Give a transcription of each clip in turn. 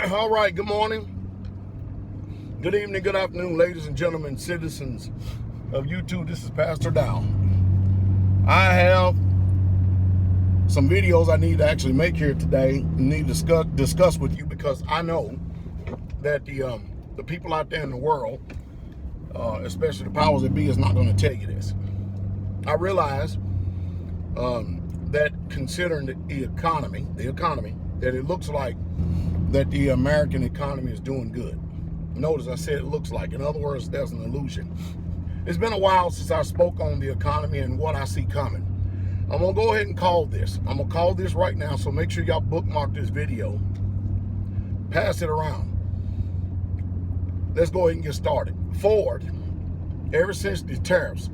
All right, good morning, good evening, good afternoon, ladies and gentlemen, citizens of YouTube. This is Pastor Dowell. I have some videos I need to actually make here today, need to discuss with you, because I know that the people out there in the world, especially the powers that be, is not going to tell you this. I realize that considering the economy, that it looks like that the American economy is doing good. Notice I said it looks like. In other words, there's an illusion. It's been a while since I spoke on the economy and what I see coming. I'm going to go ahead and call this. I'm going to call this right now, so make sure y'all bookmark this video. Pass it around. Let's go ahead and get started. Ford, ever since the tariffs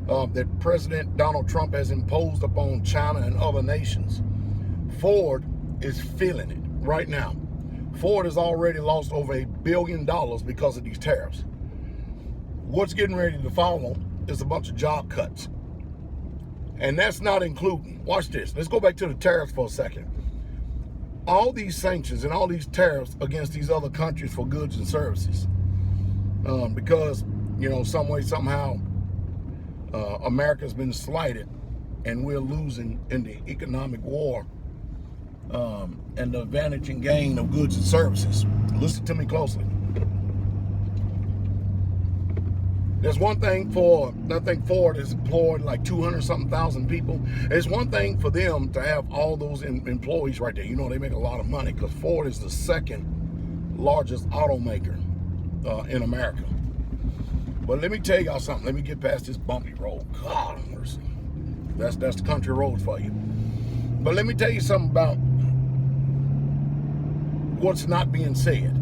that President Donald Trump has imposed upon China and other nations, Ford is feeling it right now. Ford has already lost over $1 billion because of these tariffs. What's getting ready to follow is a bunch of job cuts. And that's not including, watch this, let's go back to the tariffs for a second. All these sanctions and all these tariffs against these other countries for goods and services, because, you know, some way, somehow, America's been slighted and we're losing in the economic war and the advantage and gain of goods and services. Listen to me closely. There's one thing for, I think Ford has employed like 200-something thousand people. It's one thing for them to have all those employees right there. You know, they make a lot of money because Ford is the second largest automaker in America. But let me tell y'all something. Let me get past this bumpy road. God have mercy. That's the country road for you. But let me tell you something about what's not being said.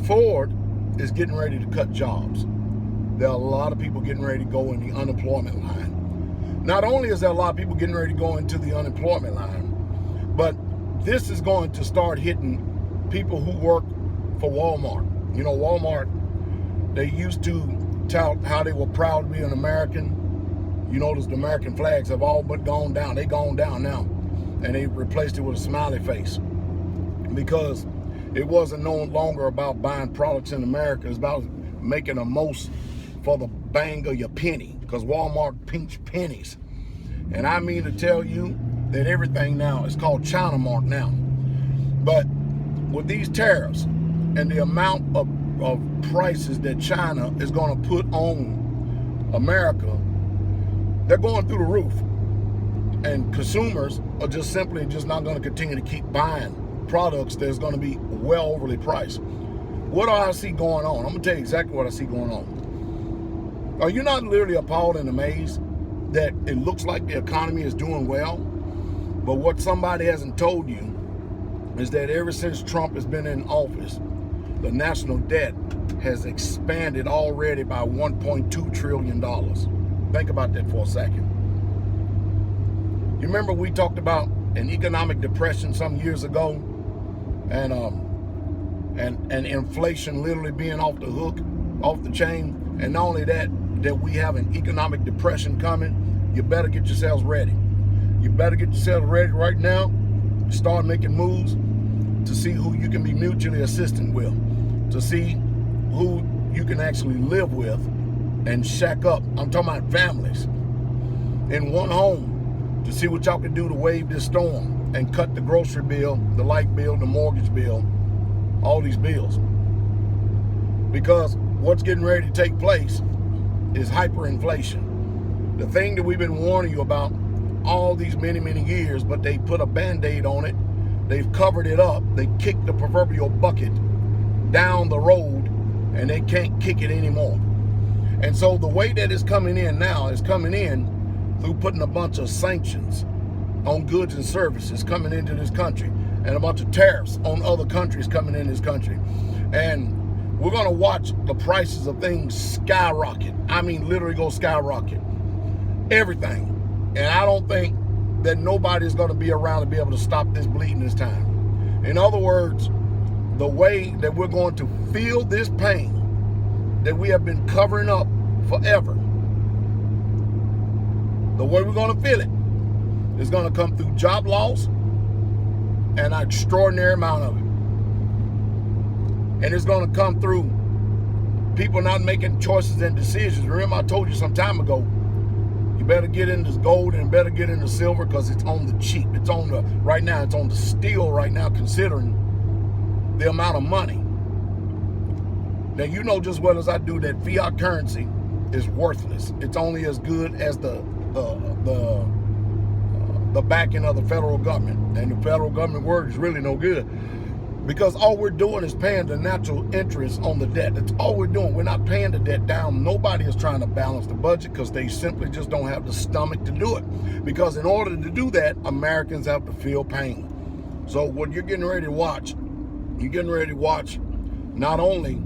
Ford is getting ready to cut jobs. There are a lot of people getting ready to go in the unemployment line. Not only is there a lot of people getting ready to go into the unemployment line, but this is going to start hitting people who work for Walmart. You know, Walmart, they used to tout how they were proud to be an American. You notice the American flags have all but gone down. They gone down now. And they replaced it with a smiley face. Because it wasn't no longer about buying products in America. It's about making the most for the bang of your penny. Because Walmart pinch pennies. And I mean to tell you that everything now is called China Mark now. But with these tariffs and the amount of prices that China is going to put on America, they're going through the roof. And consumers are just simply not going to continue to keep buying products that's going to be well overly priced. What do I see going on? I'm going to tell you exactly what I see going on. Are you not literally appalled and amazed that it looks like the economy is doing well? But what somebody hasn't told you is that ever since Trump has been in office, the national debt has expanded already by $1.2 trillion. Think about that for a second. You remember we talked about an economic depression some years ago, and inflation literally being off the hook, off the chain. And not only that we have an economic depression coming. You better get yourselves ready. You better get yourselves ready right now. Start making moves to see who you can be mutually assisting with, to see who you can actually live with and shack up. I'm talking about families in one home, to see what y'all can do to wave this storm and cut the grocery bill, the light bill, the mortgage bill, all these bills. Because what's getting ready to take place is hyperinflation. The thing that we've been warning you about all these many years, but they put a Band-Aid on it. They've covered it up. They kicked the proverbial bucket down the road, and they can't kick it anymore. And so the way that it's coming in now is coming in through putting a bunch of sanctions on goods and services coming into this country, and a bunch of tariffs on other countries coming in this country. And we're going to watch the prices of things skyrocket. I mean, literally go skyrocket. Everything. And I don't think that nobody's going to be around to be able to stop this bleeding this time. In other words, the way that we're going to feel this pain that we have been covering up forever, the way we're going to feel it is going to come through job loss, and an extraordinary amount of it. And it's going to come through people not making choices and decisions. Remember, I told you some time ago, you better get into gold and better get into silver because it's on the cheap. It's on the, right now, it's on the steal right now, considering the amount of money. Now, you know just well as I do that fiat currency is worthless. It's only as good as the backing of the federal government. And the federal government word is really no good. Because all we're doing is paying the natural interest on the debt. That's all we're doing. We're not paying the debt down. Nobody is trying to balance the budget because they simply just don't have the stomach to do it. Because in order to do that, Americans have to feel pain. So what you're getting ready to watch, not only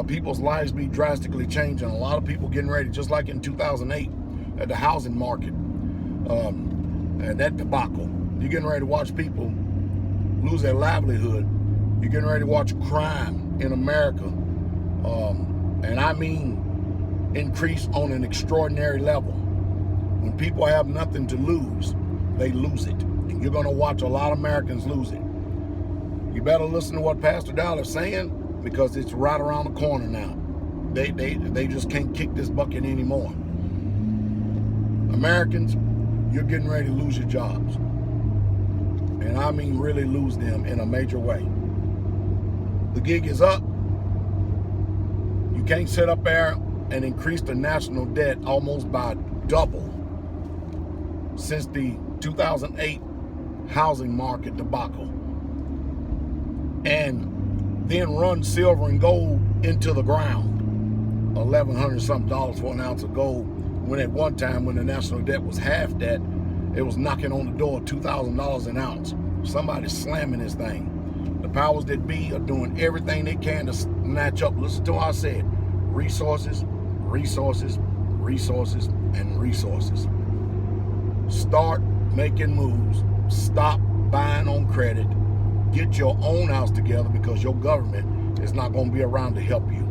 people's lives be drastically changing, a lot of people getting ready, just like in 2008 at the housing market, and that debacle. You're getting ready to watch people lose their livelihood. You're getting ready to watch crime in America, and I mean increase on an extraordinary level. When people have nothing to lose, they lose it. And you're going to watch a lot of Americans lose it. You better listen to what Pastor Dowell is saying, because it's right around the corner now. They just can't kick this bucket anymore. Americans, you're getting ready to lose your jobs. And I mean really lose them in a major way. The gig is up. You can't sit up there and increase the national debt almost by double since the 2008 housing market debacle, and then run silver and gold into the ground. $1,100 something for an ounce of gold, when at one time, when the national debt was half that, it was knocking on the door of $2,000 an ounce. Somebody's slamming this thing. The powers that be are doing everything they can to snatch up. Listen to what I said. Resources, resources, resources, and resources. Start making moves. Stop buying on credit. Get your own house together, because your government is not going to be around to help you.